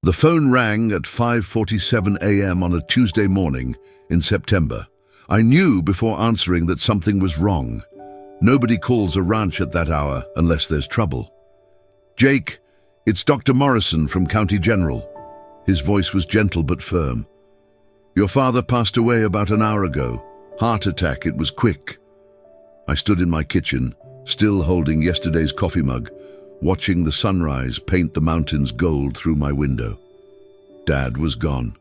The phone rang at 5:47 a.m. on a Tuesday morning in September. I knew before answering that something was wrong. Nobody calls a ranch at that hour unless there's trouble. "Jake, it's Dr. Morrison from County General." His voice was gentle but firm. "Your father passed away about an hour ago. Heart attack, it was quick." I stood in my kitchen, still holding yesterday's coffee mug, watching the sunrise paint the mountains gold through my window. Dad was gone.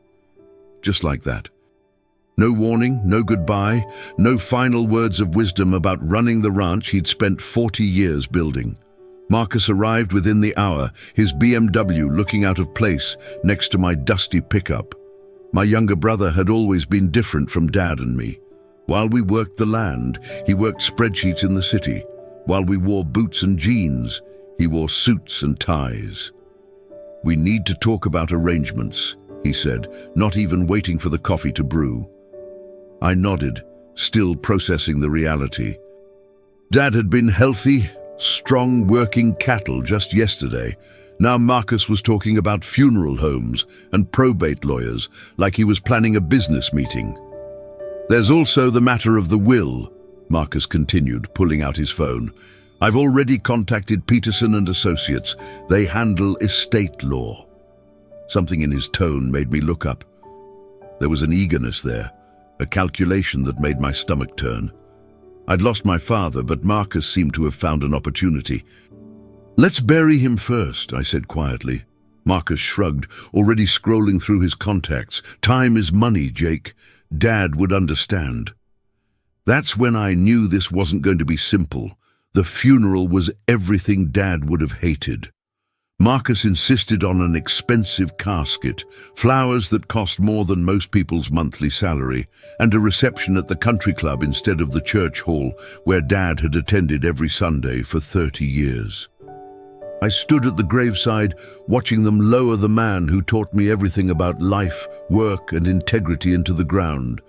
Just like that. No warning, no goodbye, no final words of wisdom about running the ranch he'd spent 40 years building. Marcus arrived within the hour, his BMW looking out of place next to my dusty pickup. My younger brother had always been different from Dad and me. While we worked the land, he worked spreadsheets in the city. While we wore boots and jeans, he wore suits and ties. "We need to talk about arrangements," he said, not even waiting for the coffee to brew. I nodded, still processing the reality. Dad had been healthy, strong working cattle just yesterday. Now Marcus was talking about funeral homes and probate lawyers like he was planning a business meeting. "There's also the matter of the will," Marcus continued, pulling out his phone. "I've already contacted Peterson and Associates. They handle estate law." Something in his tone made me look up. There was an eagerness there, a calculation that made my stomach turn. I'd lost my father, but Marcus seemed to have found an opportunity. "Let's bury him first," I said quietly. Marcus shrugged, already scrolling through his contacts. "Time is money, Jake. Dad would understand." That's when I knew this wasn't going to be simple. The funeral was everything Dad would have hated. Marcus insisted on an expensive casket, flowers that cost more than most people's monthly salary, and a reception at the country club instead of the church hall where Dad had attended every Sunday for 30 years. I stood at the graveside, watching them lower the man who taught me everything about life, work, and integrity into the ground.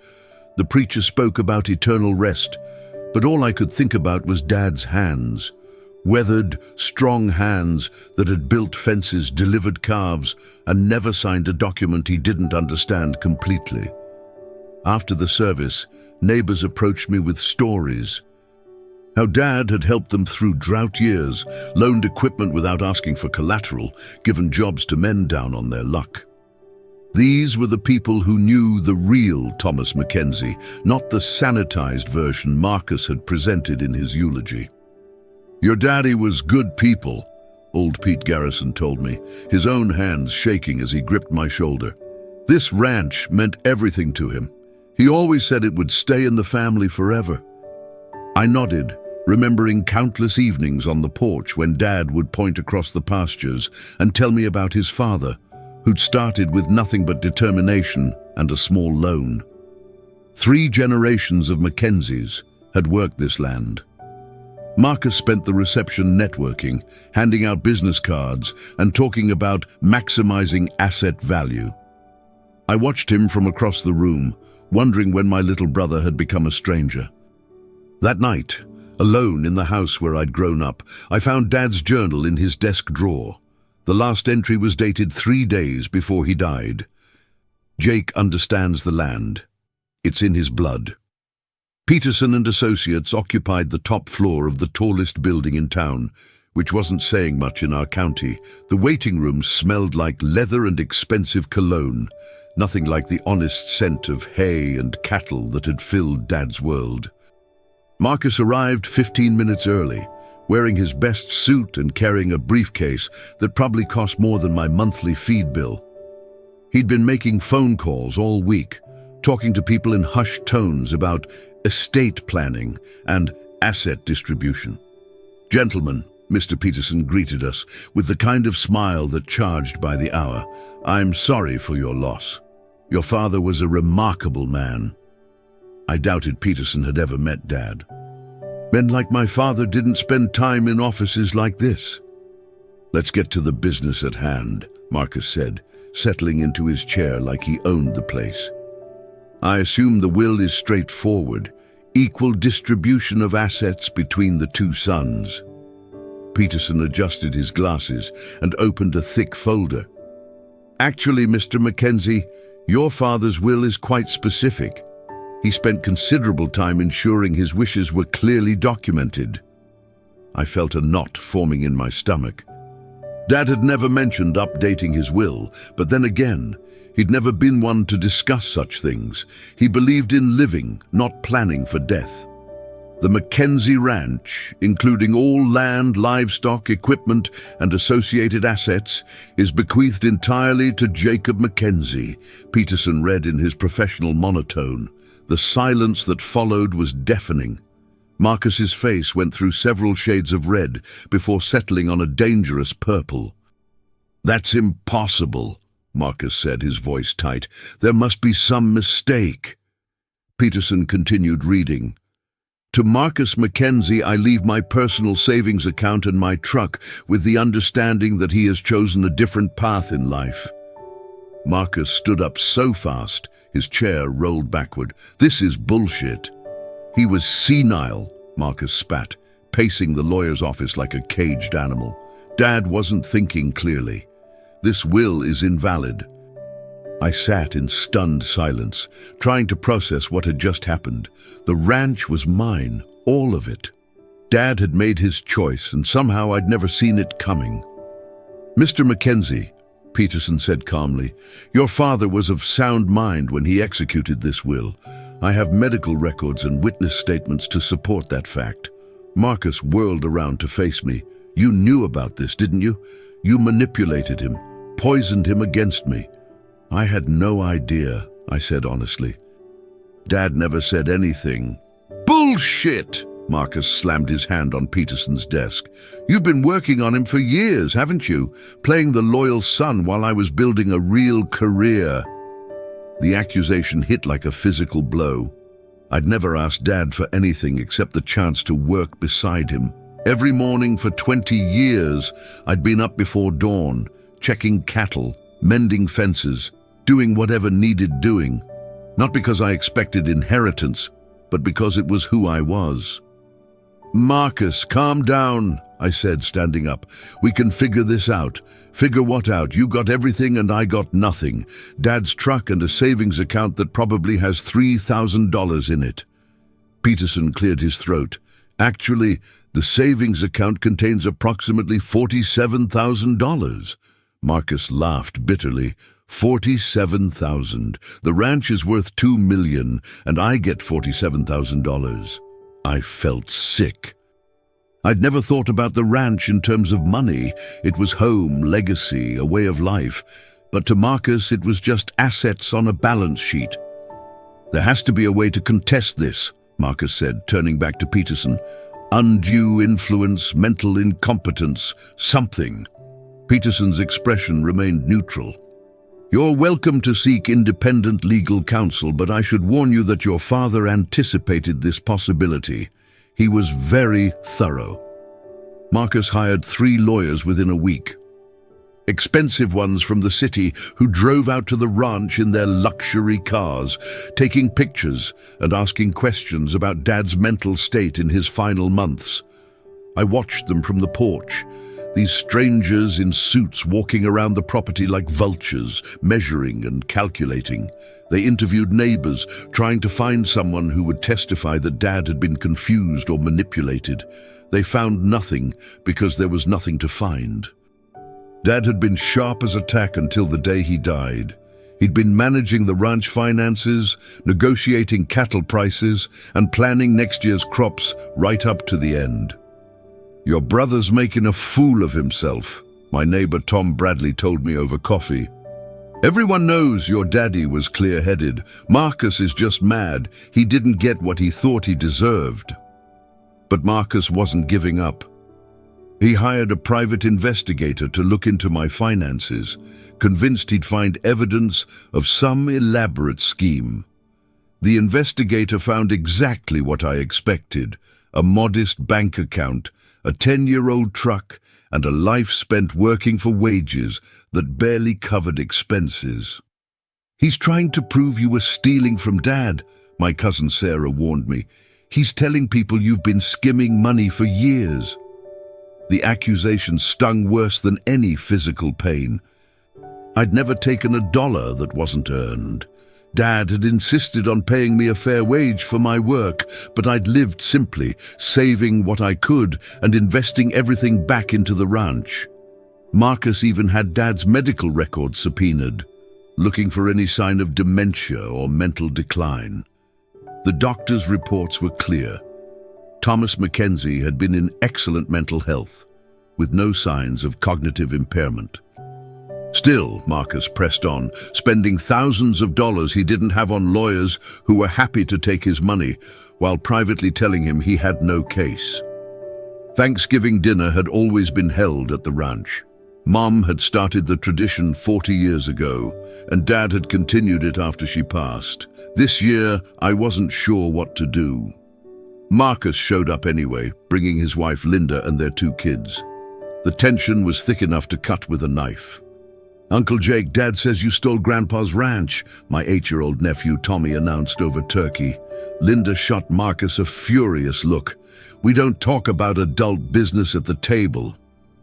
The preacher spoke about eternal rest, but all I could think about was Dad's hands. Weathered, strong hands that had built fences, delivered calves, and never signed a document he didn't understand completely. After the service, neighbors approached me with stories. How Dad had helped them through drought years, loaned equipment without asking for collateral, given jobs to men down on their luck. These were the people who knew the real Thomas Mackenzie, not the sanitized version Marcus had presented in his eulogy. "Your daddy was good people," old Pete Garrison told me, his own hands shaking as he gripped my shoulder. "This ranch meant everything to him. He always said it would stay in the family forever." I nodded, remembering countless evenings on the porch when Dad would point across the pastures and tell me about his father, who'd started with nothing but determination and a small loan. 3 generations of Mackenzies had worked this land. Marcus spent the reception networking, handing out business cards and talking about maximizing asset value. I watched him from across the room, wondering when my little brother had become a stranger. That night, alone in the house where I'd grown up, I found Dad's journal in his desk drawer. The last entry was dated 3 days before he died. "Jake understands the land. It's in his blood." Peterson and Associates occupied the top floor of the tallest building in town, which wasn't saying much in our county. The waiting room smelled like leather and expensive cologne, nothing like the honest scent of hay and cattle that had filled Dad's world. Marcus arrived 15 minutes early, wearing his best suit and carrying a briefcase that probably cost more than my monthly feed bill. He'd been making phone calls all week, talking to people in hushed tones about estate planning and asset distribution. "Gentlemen," Mr. Peterson greeted us with the kind of smile that charged by the hour, "I'm sorry for your loss. Your father was a remarkable man." I doubted Peterson had ever met Dad. "Men like my father didn't spend time in offices like this." "Let's get to the business at hand," Marcus said, settling into his chair like he owned the place. "I assume the will is straightforward, equal distribution of assets between the 2 sons." Peterson adjusted his glasses and opened a thick folder. Actually, Mr. Mackenzie, your father's will is quite specific. He spent considerable time ensuring his wishes were clearly documented. I felt a knot forming in my stomach. Dad had never mentioned updating his will, but then again, he'd never been one to discuss such things. He believed in living, not planning for death. The Mackenzie Ranch, including all land, livestock, equipment, and associated assets, is bequeathed entirely to Jacob Mackenzie, Peterson read in his professional monotone. The silence that followed was deafening. Marcus's face went through several shades of red before settling on a dangerous purple. "That's impossible," Marcus said, his voice tight. "There must be some mistake." Peterson continued reading. "To Marcus Mackenzie, I leave my personal savings account and my truck with the understanding that he has chosen a different path in life." Marcus stood up so fast, his chair rolled backward. "This is bullshit." "He was senile," Marcus spat, pacing the lawyer's office like a caged animal. "Dad wasn't thinking clearly. This will is invalid." I sat in stunned silence, trying to process what had just happened. The ranch was mine, all of it. Dad had made his choice, and somehow I'd never seen it coming. "Mr. Mackenzie," Peterson said calmly, "your father was of sound mind when he executed this will. I have medical records and witness statements to support that fact." Marcus whirled around to face me. "You knew about this, didn't you? You manipulated him, poisoned him against me." "I had no idea," I said honestly. "Dad never said anything." "Bullshit!" Marcus slammed his hand on Peterson's desk. "You've been working on him for years, haven't you? Playing the loyal son while I was building a real career." The accusation hit like a physical blow. I'd never asked Dad for anything except the chance to work beside him. Every morning for 20 years, I'd been up before dawn, checking cattle, mending fences, doing whatever needed doing. Not because I expected inheritance, but because it was who I was. "Marcus, calm down," I said, standing up. "We can figure this out." "Figure what out? You got everything and I got nothing. Dad's truck and a savings account that probably has $3,000 in it." Peterson cleared his throat. "Actually, the savings account contains approximately $47,000. Marcus laughed bitterly. $47,000. The ranch is worth $2 million, and I get $47,000. I felt sick. I'd never thought about the ranch in terms of money. It was home, legacy, a way of life. But to Marcus, it was just assets on a balance sheet. "There has to be a way to contest this," Marcus said, turning back to Peterson. "Undue influence, mental incompetence, something." Peterson's expression remained neutral. "You're welcome to seek independent legal counsel, but I should warn you that your father anticipated this possibility. He was very thorough." Marcus hired 3 lawyers within a week. Expensive ones from the city who drove out to the ranch in their luxury cars, taking pictures and asking questions about Dad's mental state in his final months. I watched them from the porch. These strangers in suits walking around the property like vultures, measuring and calculating. They interviewed neighbors, trying to find someone who would testify that Dad had been confused or manipulated. They found nothing because there was nothing to find. Dad had been sharp as a tack until the day he died. He'd been managing the ranch finances, negotiating cattle prices, and planning next year's crops right up to the end. "Your brother's making a fool of himself," my neighbor Tom Bradley told me over coffee. "Everyone knows your daddy was clear-headed. Marcus is just mad. He didn't get what he thought he deserved." But Marcus wasn't giving up. He hired a private investigator to look into my finances, convinced he'd find evidence of some elaborate scheme. The investigator found exactly what I expected: a modest bank account, a 10-year-old truck, and a life spent working for wages that barely covered expenses. "He's trying to prove you were stealing from Dad," my cousin Sarah warned me. "He's telling people you've been skimming money for years." The accusation stung worse than any physical pain. I'd never taken a dollar that wasn't earned. Dad had insisted on paying me a fair wage for my work, but I'd lived simply, saving what I could and investing everything back into the ranch. Marcus even had Dad's medical records subpoenaed, looking for any sign of dementia or mental decline. The doctor's reports were clear. Thomas Mackenzie had been in excellent mental health, with no signs of cognitive impairment. Still, Marcus pressed on, spending thousands of dollars he didn't have on lawyers who were happy to take his money, while privately telling him he had no case. Thanksgiving dinner had always been held at the ranch. Mom had started the tradition 40 years ago, and Dad had continued it after she passed. This year, I wasn't sure what to do. Marcus showed up anyway, bringing his wife Linda and their 2 kids. The tension was thick enough to cut with a knife. "Uncle Jake, Dad says you stole Grandpa's ranch," my 8-year-old nephew Tommy announced over turkey. Linda shot Marcus a furious look. "We don't talk about adult business at the table."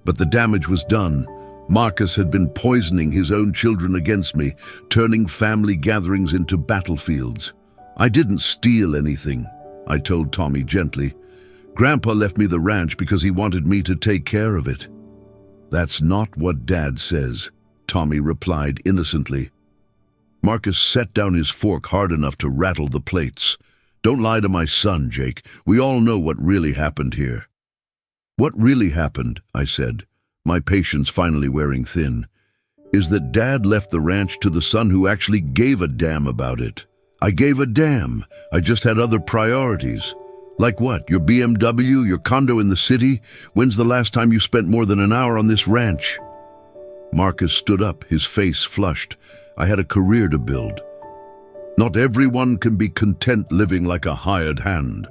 But the damage was done. Marcus had been poisoning his own children against me, turning family gatherings into battlefields. "I didn't steal anything," I told Tommy gently. "Grandpa left me the ranch because he wanted me to take care of it." "That's not what Dad says," Tommy replied innocently. Marcus set down his fork hard enough to rattle the plates. "Don't lie to my son, Jake. We all know what really happened here." "What really happened," I said, my patience finally wearing thin, "is that Dad left the ranch to the son who actually gave a damn about it." "I gave a damn. I just had other priorities." "Like what? Your BMW, your condo in the city? When's the last time you spent more than an hour on this ranch?" Marcus stood up, his face flushed. "I had a career to build. Not everyone can be content living like a hired hand."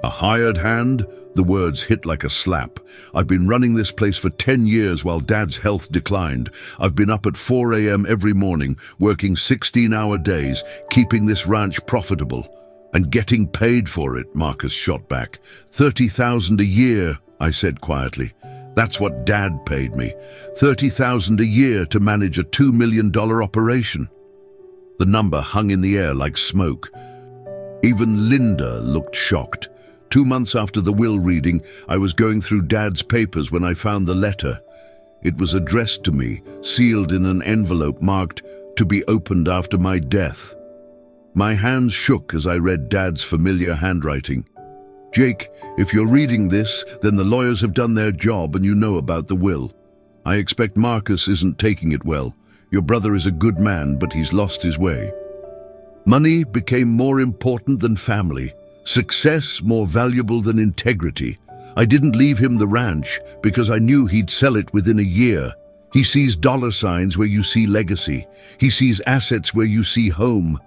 "A hired hand?" The words hit like a slap. "I've been running this place for 10 years while Dad's health declined. I've been up at 4 a.m. every morning, working 16-hour days, keeping this ranch profitable. And getting paid for it," Marcus shot back. "$30,000 a year," I said quietly. "That's what Dad paid me. $30,000 a year to manage a $2 million operation." The number hung in the air like smoke. Even Linda looked shocked. 2 months after the will reading, I was going through Dad's papers when I found the letter. It was addressed to me, sealed in an envelope marked, "To be opened after my death." My hands shook as I read Dad's familiar handwriting. "Jake, if you're reading this, then the lawyers have done their job and you know about the will. I expect Marcus isn't taking it well. Your brother is a good man, but he's lost his way. Money became more important than family. Success more valuable than integrity. I didn't leave him the ranch because I knew he'd sell it within a year. He sees dollar signs where you see legacy. He sees assets where you see home.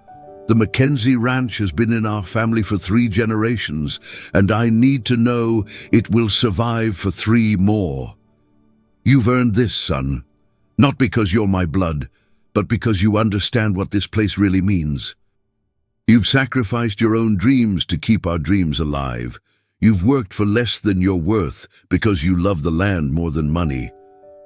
The Mackenzie Ranch has been in our family for 3 generations, and I need to know it will survive for 3 more. You've earned this, son. Not because you're my blood, but because you understand what this place really means. You've sacrificed your own dreams to keep our dreams alive. You've worked for less than your worth because you love the land more than money.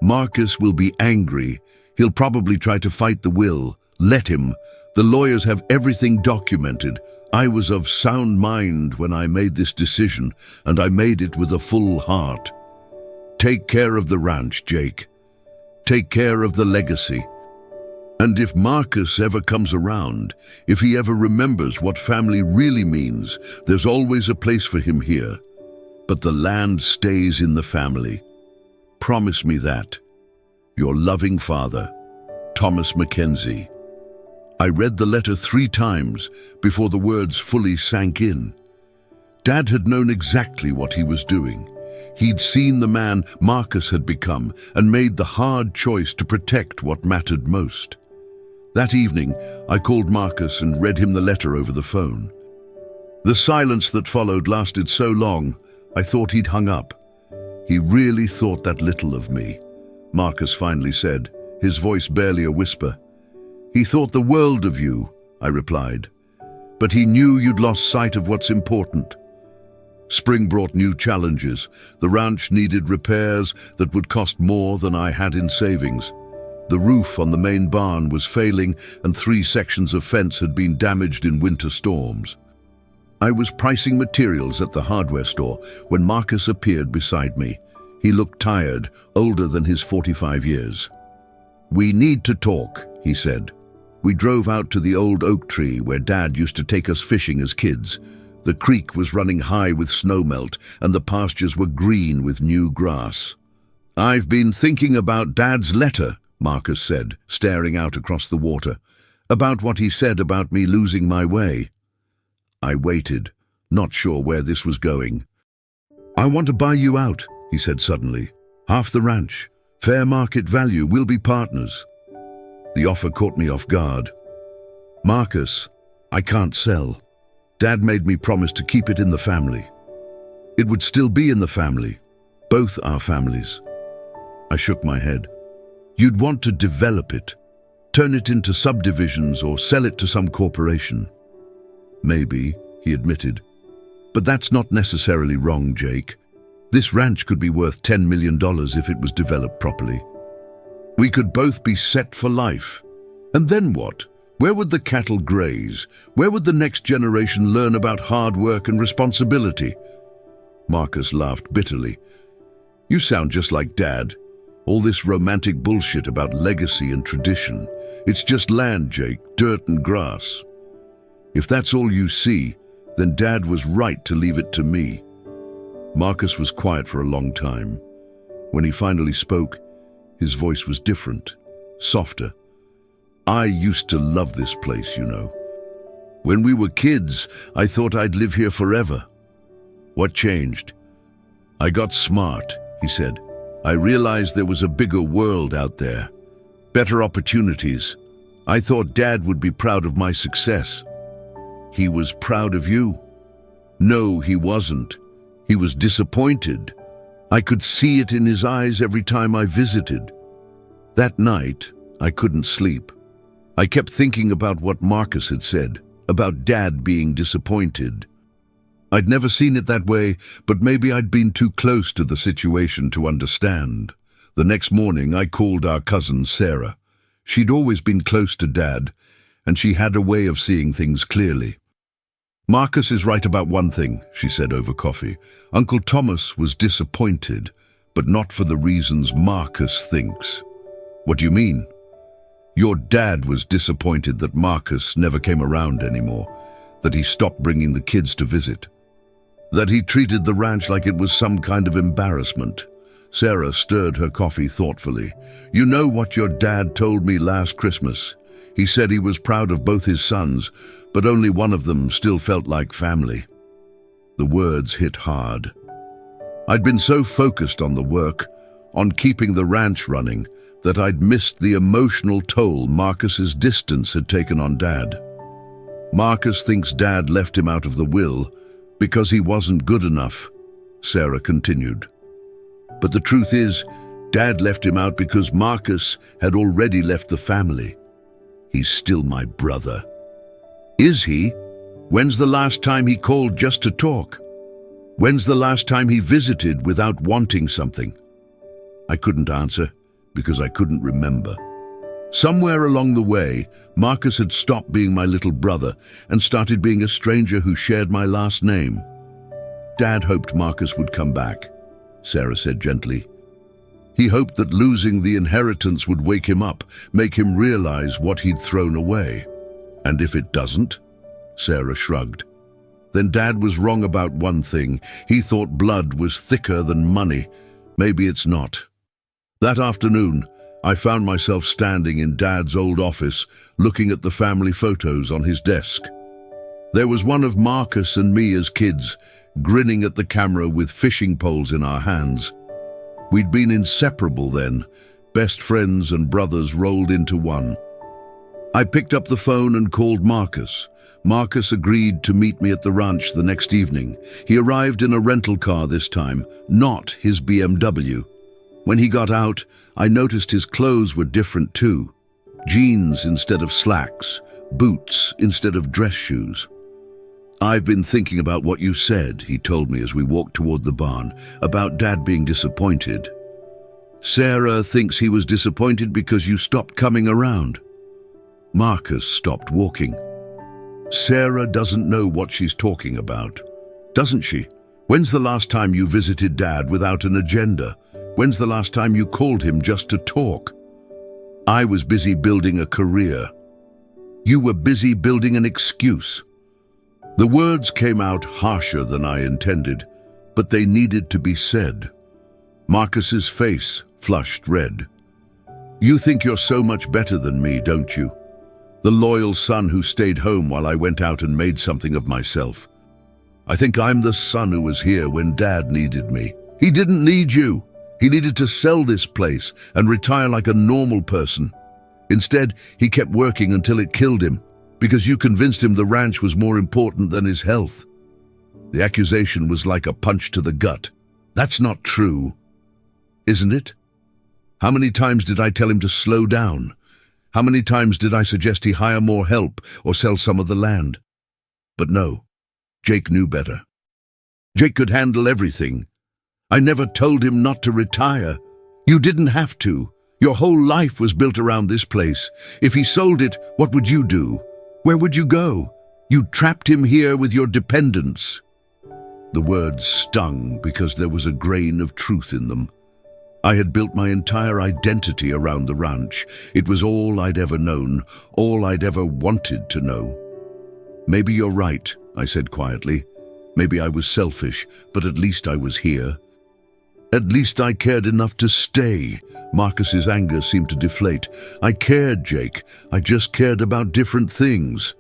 Marcus will be angry. He'll probably try to fight the will. Let him. The lawyers have everything documented. I was of sound mind when I made this decision, and I made it with a full heart. Take care of the ranch, Jake. Take care of the legacy. And if Marcus ever comes around, if he ever remembers what family really means, there's always a place for him here. But the land stays in the family. Promise me that. Your loving father, Thomas Mackenzie. I read the letter 3 times before the words fully sank in. Dad had known exactly what he was doing. He'd seen the man Marcus had become and made the hard choice to protect what mattered most. That evening, I called Marcus and read him the letter over the phone. The silence that followed lasted so long, I thought he'd hung up. He really thought that little of me, Marcus finally said, his voice barely a whisper. He thought the world of you, I replied. But he knew you'd lost sight of what's important. Spring brought new challenges. The ranch needed repairs that would cost more than I had in savings. The roof on the main barn was failing and 3 sections of fence had been damaged in winter storms. I was pricing materials at the hardware store when Marcus appeared beside me. He looked tired, older than his 45 years. "We need to talk," he said. We drove out to the old oak tree where Dad used to take us fishing as kids. The creek was running high with snowmelt and the pastures were green with new grass. "I've been thinking about Dad's letter," Marcus said, staring out across the water, "about what he said about me losing my way." I waited, not sure where this was going. "I want to buy you out," he said suddenly. "Half the ranch. Fair market value. We'll be partners." The offer caught me off guard. "Marcus, I can't sell. Dad made me promise to keep it in the family. It would still be in the family. Both our families." I shook my head. "You'd want to develop it. Turn it into subdivisions or sell it to some corporation." "Maybe," he admitted. "But that's not necessarily wrong, Jake. This ranch could be worth $10 million if it was developed properly. We could both be set for life. And then what? Where would the cattle graze? Where would the next generation learn about hard work and responsibility?" Marcus laughed bitterly. "You sound just like Dad. All this romantic bullshit about legacy and tradition. It's just land, Jake, dirt and grass. If that's all you see, then Dad was right to leave it to me." Marcus was quiet for a long time. When he finally spoke, his voice was different, softer. "I used to love this place, you know. When we were kids, I thought I'd live here forever. What changed? I got smart," he said. "I realized there was a bigger world out there, better opportunities. I thought Dad would be proud of my success." "He was proud of you?" "No, he wasn't. He was disappointed. I could see it in his eyes every time I visited. That night, I couldn't sleep. I kept thinking about what Marcus had said, about Dad being disappointed. I'd never seen it that way, but maybe I'd been too close to the situation to understand. The next morning, I called our cousin Sarah. She'd always been close to Dad, and she had a way of seeing things clearly. "Marcus is right about one thing," she said over coffee. "Uncle Thomas was disappointed, but not for the reasons Marcus thinks." "What do you mean?" "Your dad was disappointed that Marcus never came around anymore, that he stopped bringing the kids to visit, that he treated the ranch like it was some kind of embarrassment." Sarah stirred her coffee thoughtfully. "You know what your dad told me last Christmas? He said he was proud of both his sons, but only one of them still felt like family." The words hit hard. I'd been so focused on the work, on keeping the ranch running, that I'd missed the emotional toll Marcus's distance had taken on Dad. "Marcus thinks Dad left him out of the will because he wasn't good enough," Sarah continued. "But the truth is, Dad left him out because Marcus had already left the family. He's still my brother." "Is he? When's the last time he called just to talk? When's the last time he visited without wanting something?" I couldn't answer because I couldn't remember. Somewhere along the way, Marcus had stopped being my little brother and started being a stranger who shared my last name. "Dad hoped Marcus would come back," Sarah said gently. "He hoped that losing the inheritance would wake him up, make him realize what he'd thrown away. And if it doesn't?" Sarah shrugged. "Then Dad was wrong about one thing. He thought blood was thicker than money. Maybe it's not." That afternoon, I found myself standing in Dad's old office, looking at the family photos on his desk. There was one of Marcus and me as kids, grinning at the camera with fishing poles in our hands. We'd been inseparable then, best friends and brothers rolled into one. I picked up the phone and called Marcus. Marcus agreed to meet me at the ranch the next evening. He arrived in a rental car this time, not his BMW. When he got out, I noticed his clothes were different too. Jeans instead of slacks, boots instead of dress shoes. "I've been thinking about what you said," he told me as we walked toward the barn, "about Dad being disappointed." Sarah thinks he was disappointed because you stopped coming around. Marcus stopped walking. Sarah doesn't know what she's talking about, doesn't she? When's the last time you visited Dad without an agenda? When's the last time you called him just to talk? I was busy building a career. You were busy building an excuse. The words came out harsher than I intended, but they needed to be said. Marcus's face flushed red. You think you're so much better than me, don't you? The loyal son who stayed home while I went out and made something of myself. I think I'm the son who was here when Dad needed me. He didn't need you. He needed to sell this place and retire like a normal person. Instead, he kept working until it killed him, because you convinced him the ranch was more important than his health. The accusation was like a punch to the gut. That's not true, isn't it? How many times did I tell him to slow down? How many times did I suggest he hire more help or sell some of the land? But no, Jake knew better. Jake could handle everything. I never told him not to retire. You didn't have to. Your whole life was built around this place. If he sold it, what would you do? Where would you go? You trapped him here with your dependents. The words stung because there was a grain of truth in them. I had built my entire identity around the ranch. It was all I'd ever known, all I'd ever wanted to know. Maybe you're right, I said quietly. Maybe I was selfish, but at least I was here. At least I cared enough to stay. Marcus's anger seemed to deflate. I cared, Jake. I just cared about different things.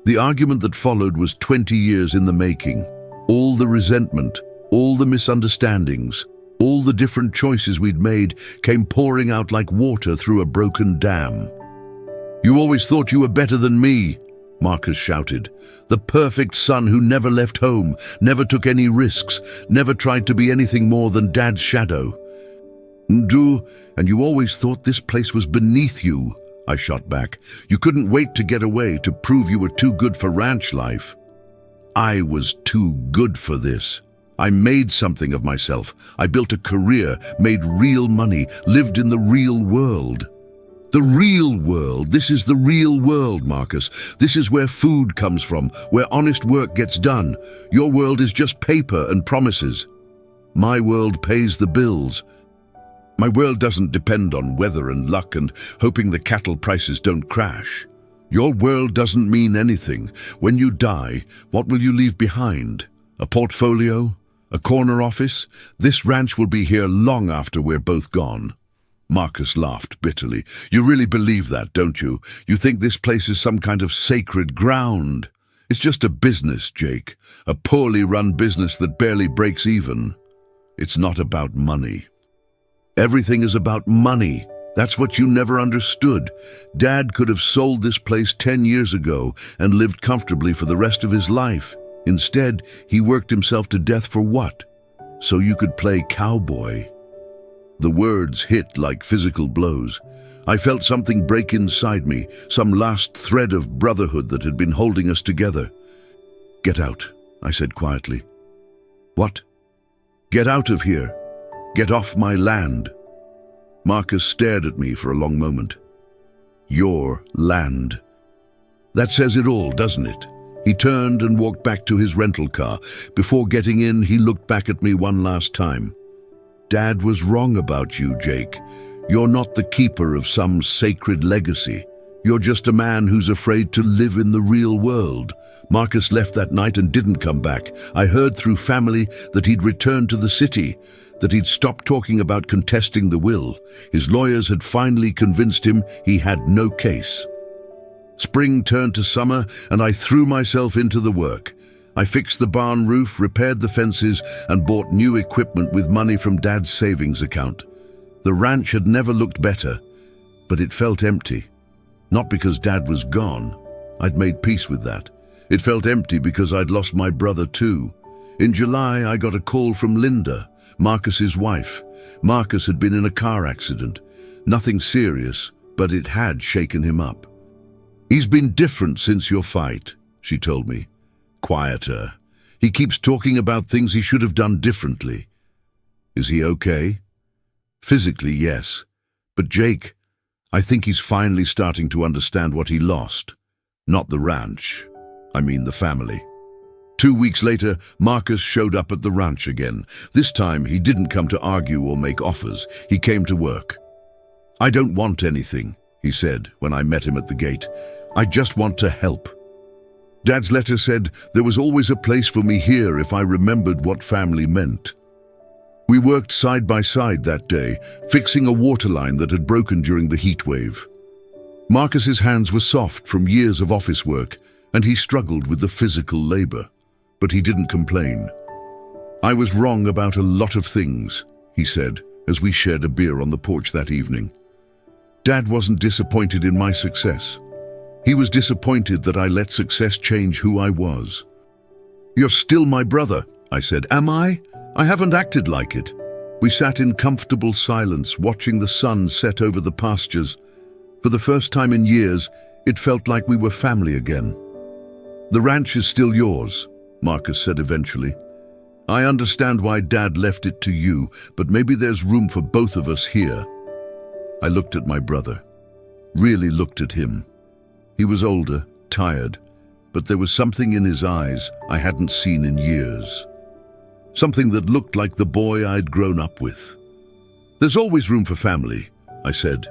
The argument that followed was 20 years in the making. All the resentment, all the misunderstandings, all the different choices we'd made came pouring out like water through a broken dam. You always thought you were better than me, Marcus shouted. The perfect son who never left home, never took any risks, never tried to be anything more than Dad's shadow. And you always thought this place was beneath you, I shot back. You couldn't wait to get away, to prove you were too good for ranch life. I was too good for this. I made something of myself. I built a career, made real money, lived in the real world. The real world. This is the real world, Marcus. This is where food comes from, where honest work gets done. Your world is just paper and promises. My world pays the bills. My world doesn't depend on weather and luck and hoping the cattle prices don't crash. Your world doesn't mean anything. When you die, what will you leave behind? A portfolio? A corner office? This ranch will be here long after we're both gone. Marcus laughed bitterly. You really believe that, don't you? You think this place is some kind of sacred ground. It's just a business, Jake. A poorly run business that barely breaks even. It's not about money. Everything is about money. That's what you never understood. Dad could have sold this place 10 years ago and lived comfortably for the rest of his life. Instead, he worked himself to death for what? So you could play cowboy. The words hit like physical blows. I felt something break inside me, some last thread of brotherhood that had been holding us together. Get out, I said quietly. What? Get out of here. Get off my land. Marcus stared at me for a long moment. Your land. That says it all, doesn't it? He turned and walked back to his rental car. Before getting in, he looked back at me one last time. Dad was wrong about you, Jake. You're not the keeper of some sacred legacy. You're just a man who's afraid to live in the real world. Marcus left that night and didn't come back. I heard through family that he'd returned to the city, that he'd stopped talking about contesting the will. His lawyers had finally convinced him he had no case. Spring turned to summer, and I threw myself into the work. I fixed the barn roof, repaired the fences, and bought new equipment with money from Dad's savings account. The ranch had never looked better, but it felt empty. Not because Dad was gone. I'd made peace with that. It felt empty because I'd lost my brother too. In July, I got a call from Linda, Marcus's wife. Marcus had been in a car accident. Nothing serious, but it had shaken him up. He's been different since your fight, she told me. Quieter. He keeps talking about things he should have done differently. Is he okay? Physically, yes. But Jake, I think he's finally starting to understand what he lost. Not the ranch. I mean the family. 2 weeks later, Marcus showed up at the ranch again. This time, he didn't come to argue or make offers. He came to work. "I don't want anything," he said when I met him at the gate. "I just want to help." Dad's letter said there was always a place for me here if I remembered what family meant. We worked side by side that day, fixing a water line that had broken during the heat wave. Marcus's hands were soft from years of office work, and he struggled with the physical labor. But he didn't complain. "I was wrong about a lot of things," he said, as we shared a beer on the porch that evening. Dad wasn't disappointed in my success. He was disappointed that I let success change who I was. "You're still my brother," I said. "Am I? I haven't acted like it." We sat in comfortable silence, watching the sun set over the pastures. For the first time in years, it felt like we were family again. "The ranch is still yours," Marcus said eventually. "I understand why Dad left it to you, but maybe there's room for both of us here." I looked at my brother, really looked at him. He was older, tired, but there was something in his eyes I hadn't seen in years. Something that looked like the boy I'd grown up with. "There's always room for family," I said.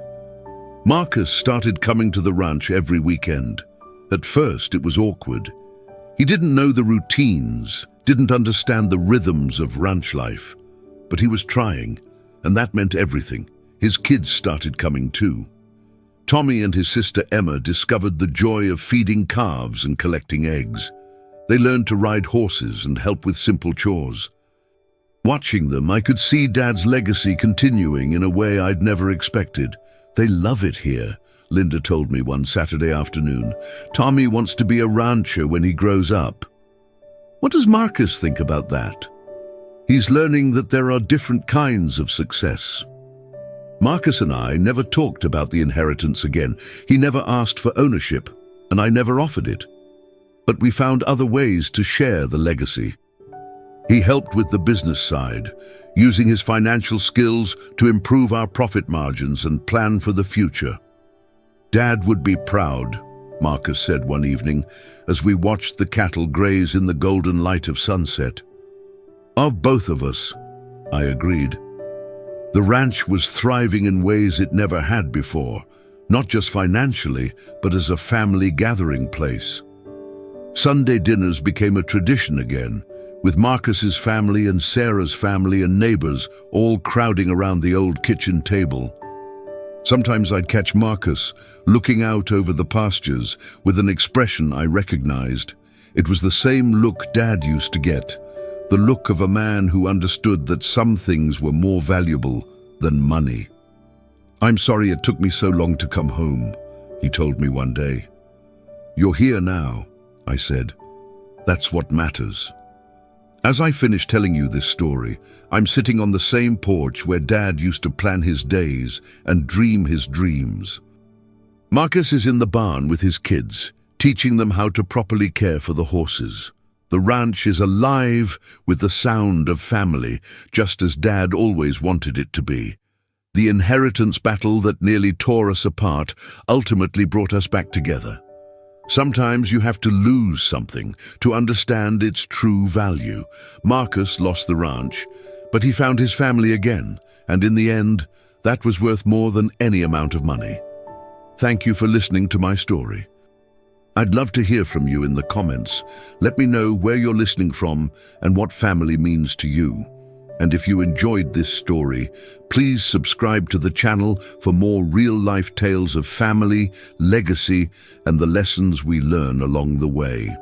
Marcus started coming to the ranch every weekend. At first, it was awkward. He didn't know the routines, didn't understand the rhythms of ranch life. But he was trying, and that meant everything. His kids started coming too. Tommy and his sister Emma discovered the joy of feeding calves and collecting eggs. They learned to ride horses and help with simple chores. Watching them, I could see Dad's legacy continuing in a way I'd never expected. "They love it here," Linda told me one Saturday afternoon. "Tommy wants to be a rancher when he grows up." What does Marcus think about that? He's learning that there are different kinds of success. Marcus and I never talked about the inheritance again. He never asked for ownership, and I never offered it. But we found other ways to share the legacy. He helped with the business side, using his financial skills to improve our profit margins and plan for the future. "Dad would be proud," Marcus said one evening, as we watched the cattle graze in the golden light of sunset. "Of both of us," I agreed. The ranch was thriving in ways it never had before, not just financially, but as a family gathering place. Sunday dinners became a tradition again, with Marcus's family and Sarah's family and neighbors all crowding around the old kitchen table. Sometimes I'd catch Marcus looking out over the pastures with an expression I recognized. It was the same look Dad used to get, the look of a man who understood that some things were more valuable than money. "I'm sorry it took me so long to come home," he told me one day. "You're here now," I said. "That's what matters." As I finish telling you this story, I'm sitting on the same porch where Dad used to plan his days and dream his dreams. Marcus is in the barn with his kids, teaching them how to properly care for the horses. The ranch is alive with the sound of family, just as Dad always wanted it to be. The inheritance battle that nearly tore us apart ultimately brought us back together. Sometimes you have to lose something to understand its true value. Marcus lost the ranch, but he found his family again, and in the end, that was worth more than any amount of money. Thank you for listening to my story. I'd love to hear from you in the comments. Let me know where you're listening from and what family means to you. And if you enjoyed this story, please subscribe to the channel for more real-life tales of family, legacy, and the lessons we learn along the way.